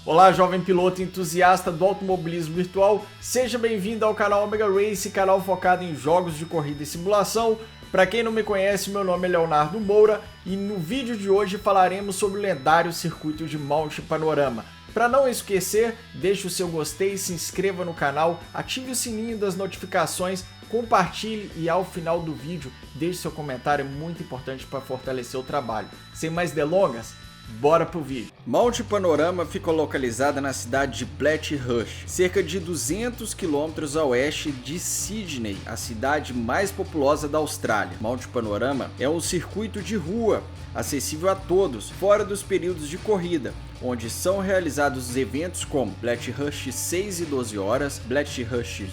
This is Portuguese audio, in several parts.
Olá, jovem piloto entusiasta do automobilismo virtual, seja bem-vindo ao canal Omega Race, canal focado em jogos de corrida e simulação. Para quem não me conhece, meu nome é Leonardo Moura e no vídeo de hoje falaremos sobre o lendário circuito de Monte Panorama. Para não esquecer, deixe o seu gostei, se inscreva no canal, ative o sininho das notificações, compartilhe e ao final do vídeo deixe seu comentário, é muito importante para fortalecer o trabalho. Sem mais delongas, bora pro vídeo. Monte Panorama fica localizada na cidade de Bletchley, cerca de 200 km a oeste de Sydney, a cidade mais populosa da Austrália. Monte Panorama é um circuito de rua, acessível a todos, fora dos períodos de corrida, onde são realizados eventos como Bletchley 6 e 12 horas, Bletchley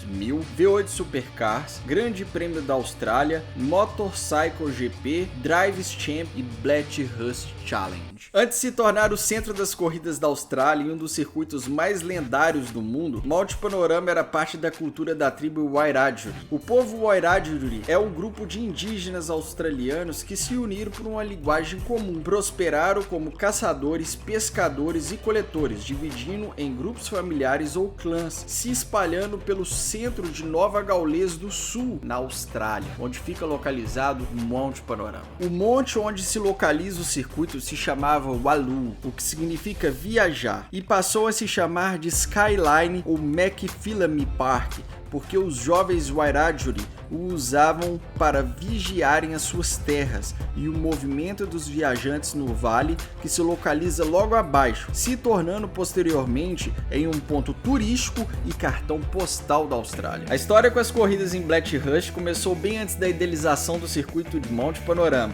1000, V8 Supercars, Grande Prêmio da Austrália, Motorcycle GP, Drives Champ e Bletchley Challenge. Antes de se tornar o centro das corridas da Austrália e um dos circuitos mais lendários do mundo, Monte Panorama era parte da cultura da tribo Wiradjuri. O povo Wiradjuri é um grupo de indígenas australianos que se uniram por uma linguagem comum, prosperaram como caçadores, pescadores e coletores, dividindo em grupos familiares ou clãs, se espalhando pelo centro de Nova Gaules do Sul, na Austrália, onde fica localizado o Monte Panorama. O monte onde se localiza o circuito se chamava Wallu, o que significa viajar, e passou a se chamar de Skyline ou McPhillamy Park, porque os jovens Wiradjuri o usavam para vigiarem as suas terras e o movimento dos viajantes no vale que se localiza logo abaixo, se tornando posteriormente em um ponto turístico e cartão postal da Austrália. A história com as corridas em Bletchley começou bem antes da idealização do circuito de Monte Panorama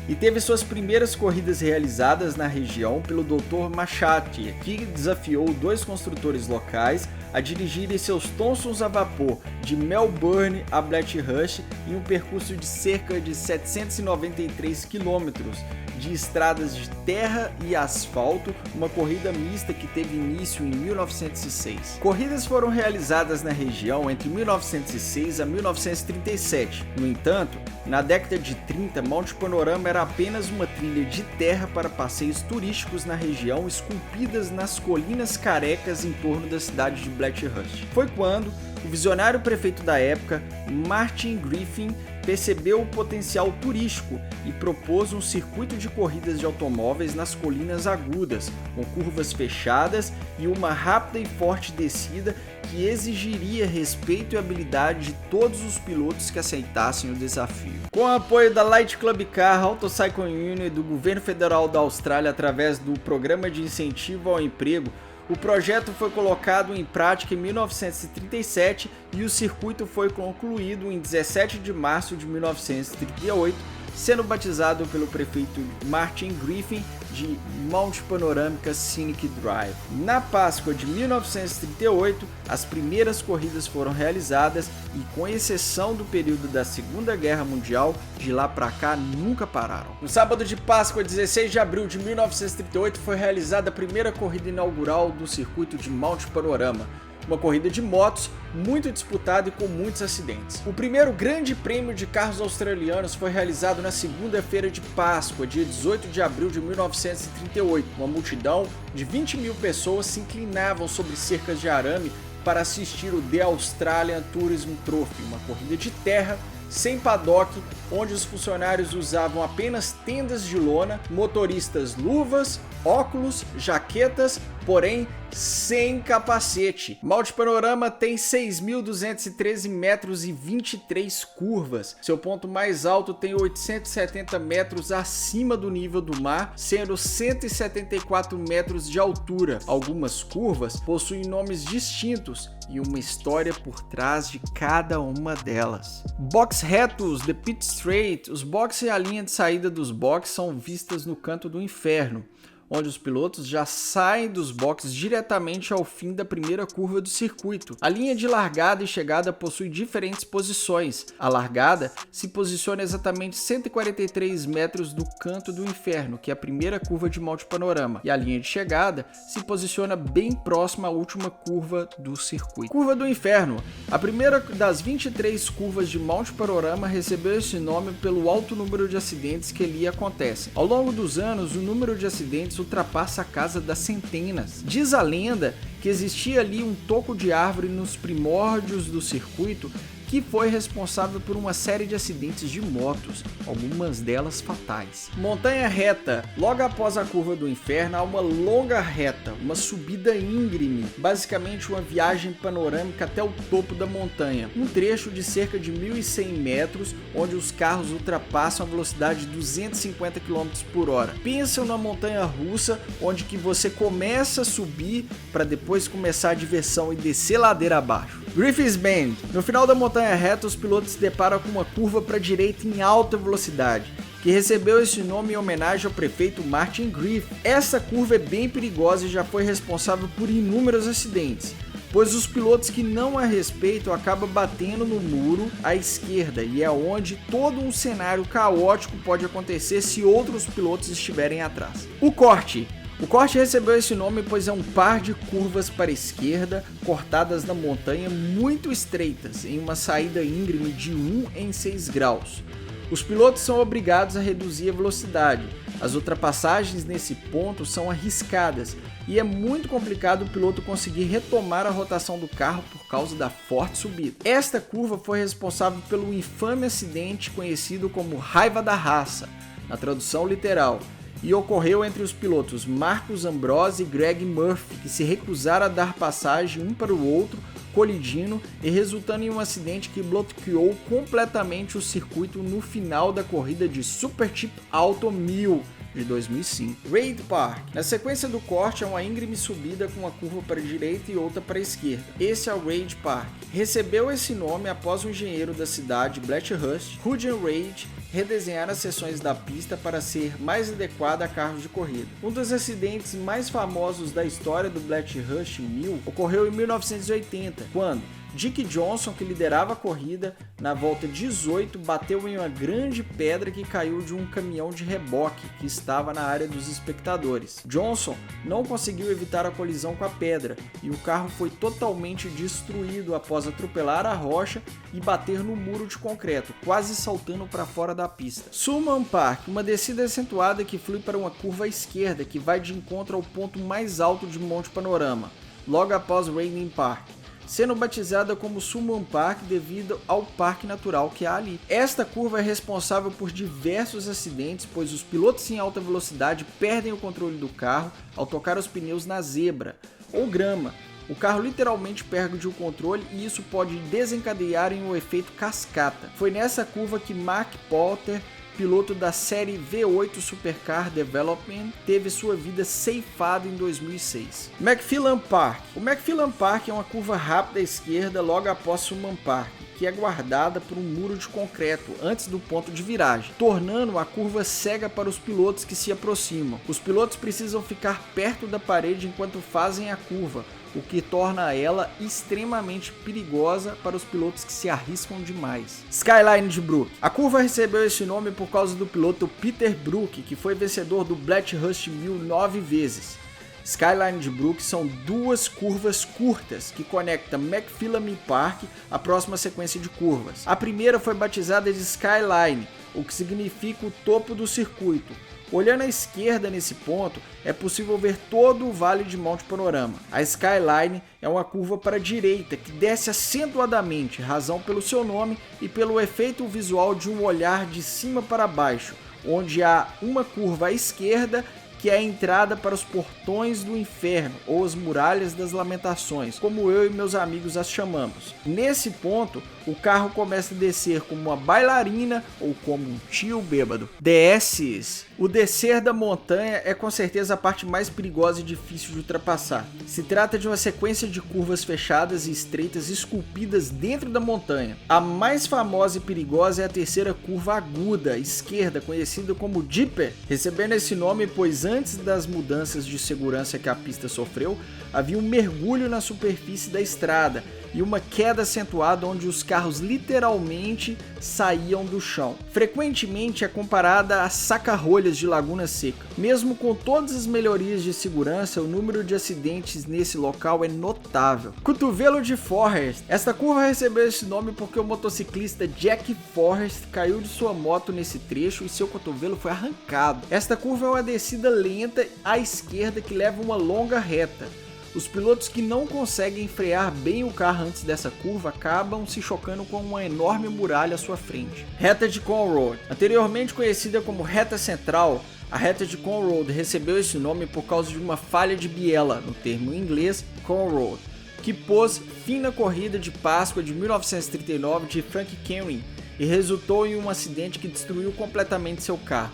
e teve suas primeiras corridas realizadas na região pelo Dr. Machati, que desafiou dois construtores locais a dirigirem seus Thomsons a vapor de Melbourne a Bletchley em um percurso de cerca de 793 quilômetros de estradas de terra e asfalto, uma corrida mista que teve início em 1906. Corridas foram realizadas na região entre 1906 a 1937. No entanto, na década de 30, Monte Panorama era apenas uma trilha de terra para passeios turísticos na região, esculpidas nas colinas carecas em torno da cidade de Bletchley. Foi quando o visionário prefeito da época, Martin Griffin, percebeu o potencial turístico e propôs um circuito de corridas de automóveis nas colinas agudas, com curvas fechadas e uma rápida e forte descida que exigiria respeito e habilidade de todos os pilotos que aceitassem o desafio. Com o apoio da Light Club Car, Autocycle Union e do governo federal da Austrália através do Programa de Incentivo ao Emprego, o projeto foi colocado em prática em 1937 e o circuito foi concluído em 17 de março de 1938, sendo batizado pelo prefeito Martin Griffin de Mount Panoramic Scenic Drive. Na Páscoa de 1938, as primeiras corridas foram realizadas e, com exceção do período da Segunda Guerra Mundial, de lá para cá nunca pararam. No sábado de Páscoa, 16 de abril de 1938, foi realizada a primeira corrida inaugural do circuito de Mount Panorama, uma corrida de motos muito disputada e com muitos acidentes. O primeiro grande prêmio de carros australianos foi realizado na segunda-feira de Páscoa, dia 18 de abril de 1938. Uma multidão de 20 mil pessoas se inclinavam sobre cercas de arame para assistir o The Australian Tourism Trophy, uma corrida de terra sem paddock, onde os funcionários usavam apenas tendas de lona, motoristas luvas, óculos, jaquetas, porém sem capacete. Monte Panorama tem 6.213 metros e 23 curvas. Seu ponto mais alto tem 870 metros acima do nível do mar, sendo 174 metros de altura. Algumas curvas possuem nomes distintos e uma história por trás de cada uma delas. Box retos, The Pit Straight, os boxes e a linha de saída dos boxes são vistas no canto do inferno, onde os pilotos já saem dos boxes diretamente ao fim da primeira curva do circuito. A linha de largada e chegada possui diferentes posições. A largada se posiciona exatamente 143 metros do canto do inferno, que é a primeira curva de Monte Panorama, e a linha de chegada se posiciona bem próxima à última curva do circuito. Curva do Inferno. A primeira das 23 curvas de Monte Panorama recebeu esse nome pelo alto número de acidentes que ali acontecem. Ao longo dos anos, o número de acidentes ultrapassa a casa das centenas. Diz a lenda que existia ali um toco de árvore nos primórdios do circuito que foi responsável por uma série de acidentes de motos, algumas delas fatais. Montanha reta. Logo após a curva do inferno há uma longa reta, uma subida íngreme, basicamente uma viagem panorâmica até o topo da montanha. Um trecho de cerca de 1.100 metros, onde os carros ultrapassam a velocidade de 250 km por hora. Pensa numa montanha russa, onde que você começa a subir para depois começar a diversão e descer ladeira abaixo. Griffiths Bend. No final da montanha reta, os pilotos se deparam com uma curva para a direita em alta velocidade, que recebeu esse nome em homenagem ao prefeito Martin Griffith. Essa curva é bem perigosa e já foi responsável por inúmeros acidentes, pois os pilotos que não a respeitam acabam batendo no muro à esquerda, e é onde todo um cenário caótico pode acontecer se outros pilotos estiverem atrás. O corte recebeu esse nome pois é um par de curvas para a esquerda, cortadas na montanha muito estreitas, em uma saída íngreme de 1 em 6 graus. Os pilotos são obrigados a reduzir a velocidade. As ultrapassagens nesse ponto são arriscadas e é muito complicado o piloto conseguir retomar a rotação do carro por causa da forte subida. Esta curva foi responsável pelo infame acidente conhecido como Raiva da Raça, na tradução literal, e ocorreu entre os pilotos Marcus Ambrose e Greg Murphy, que se recusaram a dar passagem um para o outro, colidindo e resultando em um acidente que bloqueou completamente o circuito no final da corrida de Supercheap Auto 1000 de 2005. Reid Park. Na sequência do corte, é uma íngreme subida com uma curva para a direita e outra para a esquerda. Esse é o Reid Park. Recebeu esse nome após o engenheiro da cidade, Bletchley, Rudyard Reid, redesenhar as seções da pista para ser mais adequada a carros de corrida. Um dos acidentes mais famosos da história do Bletchley 1000 ocorreu em 1980, quando Dick Johnson, que liderava a corrida, na volta 18 bateu em uma grande pedra que caiu de um caminhão de reboque que estava na área dos espectadores. Johnson não conseguiu evitar a colisão com a pedra e o carro foi totalmente destruído após atropelar a rocha e bater no muro de concreto, quase saltando para fora da pista. Sulman Park, uma descida acentuada que flui para uma curva à esquerda que vai de encontro ao ponto mais alto de Monte Panorama, logo após Railings Park, sendo batizada como Sulman Park devido ao parque natural que há ali. Esta curva é responsável por diversos acidentes, pois os pilotos em alta velocidade perdem o controle do carro ao tocar os pneus na zebra ou grama. O carro literalmente perde o controle e isso pode desencadear em um efeito cascata. Foi nessa curva que Mark Potter, piloto da série V8 Supercar Development, teve sua vida ceifada em 2006. McPherson Park. O McPherson Park é uma curva rápida à esquerda logo após Sulman Park, que é guardada por um muro de concreto antes do ponto de viragem, tornando a curva cega para os pilotos que se aproximam. Os pilotos precisam ficar perto da parede enquanto fazem a curva, o que torna ela extremamente perigosa para os pilotos que se arriscam demais. Skyline de Brook. A curva recebeu esse nome por causa do piloto Peter Brook, que foi vencedor do Bletchley 1000 9 vezes. Skyline de Brook são duas curvas curtas que conectam McPherson Park à próxima sequência de curvas. A primeira foi batizada de Skyline, o que significa o topo do circuito. Olhando à esquerda nesse ponto, é possível ver todo o Vale de Monte Panorama. A Skyline é uma curva para a direita que desce acentuadamente, razão pelo seu nome e pelo efeito visual de um olhar de cima para baixo, onde há uma curva à esquerda que é a entrada para os portões do inferno, ou as muralhas das lamentações, como eu e meus amigos as chamamos. Nesse ponto, o carro começa a descer como uma bailarina ou como um tio bêbado. Desces. O descer da montanha é com certeza a parte mais perigosa e difícil de ultrapassar. Se trata de uma sequência de curvas fechadas e estreitas esculpidas dentro da montanha. A mais famosa e perigosa é a terceira curva aguda, esquerda, conhecida como Dipper, recebendo esse nome pois antes das mudanças de segurança que a pista sofreu, havia um mergulho na superfície da estrada e uma queda acentuada onde os carros literalmente saíam do chão. Frequentemente é comparada à saca-rolha trilhas de Laguna Seca. Mesmo com todas as melhorias de segurança, o número de acidentes nesse local é notável. Cotovelo de Forrest. Esta curva recebeu esse nome porque o motociclista Jack Forrest caiu de sua moto nesse trecho e seu cotovelo foi arrancado. Esta curva é uma descida lenta à esquerda que leva uma longa reta. Os pilotos que não conseguem frear bem o carro antes dessa curva acabam se chocando com uma enorme muralha à sua frente. Reta de Conroad. Anteriormente conhecida como Reta Central, a reta de Conroad recebeu esse nome por causa de uma falha de biela, no termo em inglês Conroad, que pôs fim na corrida de Páscoa de 1939 de Frank Kehring e resultou em um acidente que destruiu completamente seu carro.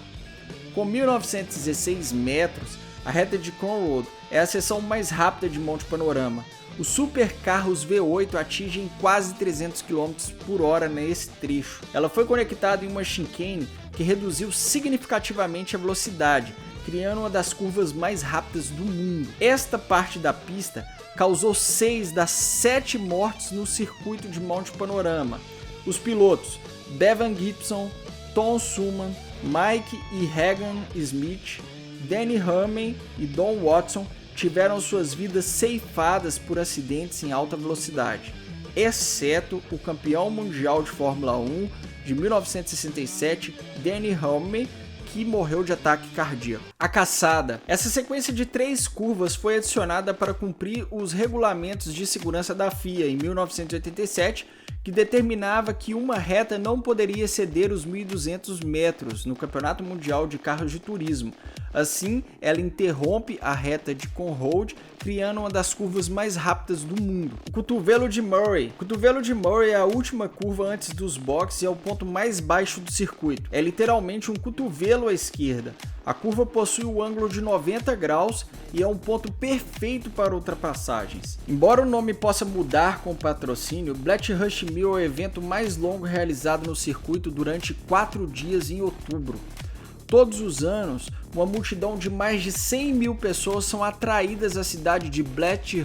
Com 1916 metros, a reta de Conroad é a seção mais rápida de Monte Panorama. Os supercarros V8 atingem quase 300 km por hora nesse trecho. Ela foi conectada em uma chicane que reduziu significativamente a velocidade, criando uma das curvas mais rápidas do mundo. Esta parte da pista causou 6 das 7 mortes no circuito de Monte Panorama. Os pilotos Bevan Gibson, Tom Sulman, Mike e Hagan Smith, Denny Hamlin e Don Watson tiveram suas vidas ceifadas por acidentes em alta velocidade, exceto o campeão mundial de Fórmula 1 de 1967, Denny Hamlin, que morreu de ataque cardíaco. A caçada. Essa sequência de 3 curvas foi adicionada para cumprir os regulamentos de segurança da FIA em 1987, que determinava que uma reta não poderia exceder os 1.200 metros no Campeonato Mundial de Carros de Turismo. Assim, ela interrompe a reta de Conroad, criando uma das curvas mais rápidas do mundo. O Cotovelo de Murray. O Cotovelo de Murray é a última curva antes dos boxes e é o ponto mais baixo do circuito. É literalmente um cotovelo à esquerda. A curva possui o ângulo de 90 graus e é um ponto perfeito para ultrapassagens. Embora o nome possa mudar com o patrocínio, Bletch Rush 1000 é o evento mais longo realizado no circuito durante 4 dias em outubro. Todos os anos, uma multidão de mais de 100 mil pessoas são atraídas à cidade de Bletchley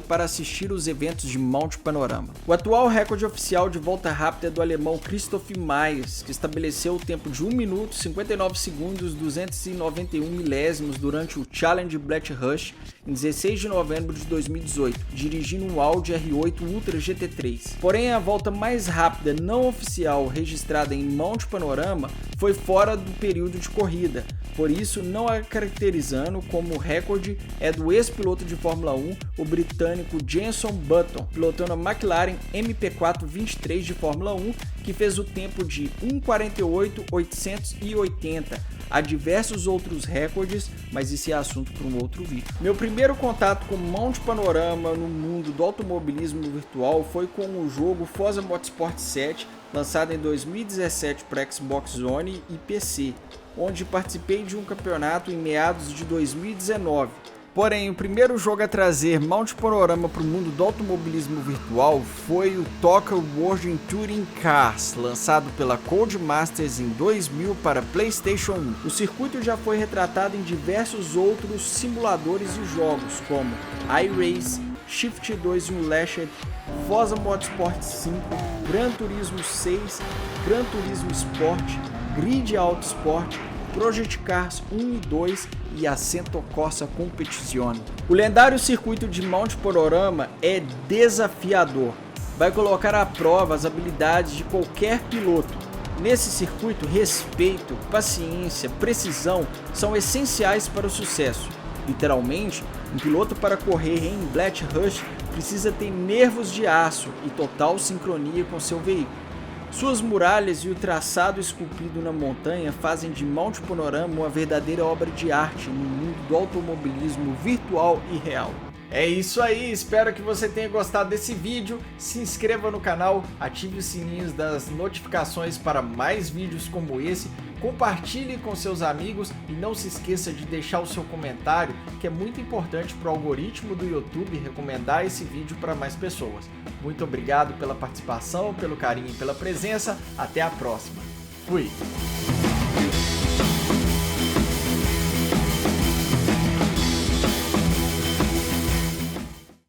para assistir os eventos de Monte Panorama. O atual recorde oficial de volta rápida é do alemão Christoph Meyers, que estabeleceu o tempo de 1 minuto, 59 segundos, 291 milésimos durante o Challenge Bletchley em 16 de novembro de 2018, dirigindo um Audi R8 Ultra GT3. Porém, a volta mais rápida não oficial registrada em Monte Panorama foi fora do período de corrida, por isso não a caracterizando como recorde é do ex-piloto de Fórmula 1, o britânico Jenson Button, pilotando a McLaren MP4 23 de Fórmula 1, que fez o tempo de 1:48.880. Há diversos outros recordes, mas esse é assunto para um outro vídeo. Meu primeiro contato com Monte Panorama no mundo do automobilismo virtual foi com o jogo Forza Motorsport 7, lançado em 2017 para Xbox One e PC, onde participei de um campeonato em meados de 2019. Porém, o primeiro jogo a trazer Monte Panorama para o mundo do automobilismo virtual foi o TOCA World Touring Cars, lançado pela Codemasters em 2000 para PlayStation 1. O circuito já foi retratado em diversos outros simuladores e jogos, como iRace, Shift 2 Unleashed, Forza Motorsport 5, Gran Turismo 6, Gran Turismo Sport, Grid Auto Sport, Project Cars 1 e 2 e Assetto Corsa Competizione. O lendário circuito de Monte Panorama é desafiador. Vai colocar à prova as habilidades de qualquer piloto. Nesse circuito, respeito, paciência, precisão são essenciais para o sucesso. Literalmente, um piloto para correr em Bletchley precisa ter nervos de aço e total sincronia com seu veículo. Suas muralhas e o traçado esculpido na montanha fazem de Monte Panorama uma verdadeira obra de arte no mundo do automobilismo virtual e real. É isso aí, espero que você tenha gostado desse vídeo. Se inscreva no canal, ative os sininhos das notificações para mais vídeos como esse. Compartilhe com seus amigos e não se esqueça de deixar o seu comentário, que é muito importante para o algoritmo do YouTube recomendar esse vídeo para mais pessoas. Muito obrigado pela participação, pelo carinho e pela presença. Até a próxima. Fui!